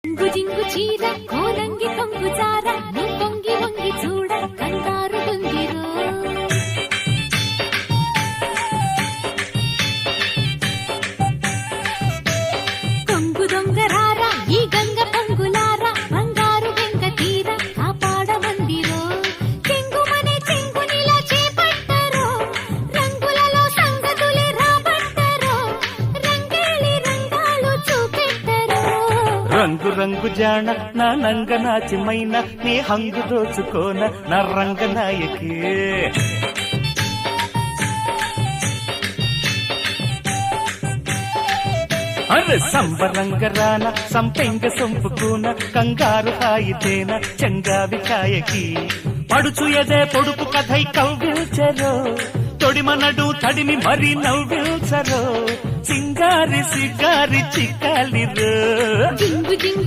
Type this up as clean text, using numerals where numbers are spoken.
జింగు జింగు చీర కోలంగి కొంగు జార నీ పొంగి వంగి చూడ కంగారు గుందిరో కొంగు దొంగరార ఈ గంగ పొంగులార బంగారు వెంక తీర కాపాడమందిరో చెంగుమనే చెంగునిలా చేపట్టరో రంగులలో సంగతులే రాబట్టరో రంగేలి రంగాలు చూపెట్టరో రంగు రంగు జాణ నా నంగ నాచిమైన నీ హంగు దోచుకోన నా రంగనాయకి అరే సంబరంగరాన సంపెంగ సొంపుకున కంగారు హాయితేన చంగావి కాయకి పడుచు ఎదే పొడుపు కథై కవ్విల్చరో తొడిమనడు తడిమి మరి నవ్విల్చరో సింగారి సిగారి చిక్కాలిరో జింగు జింగు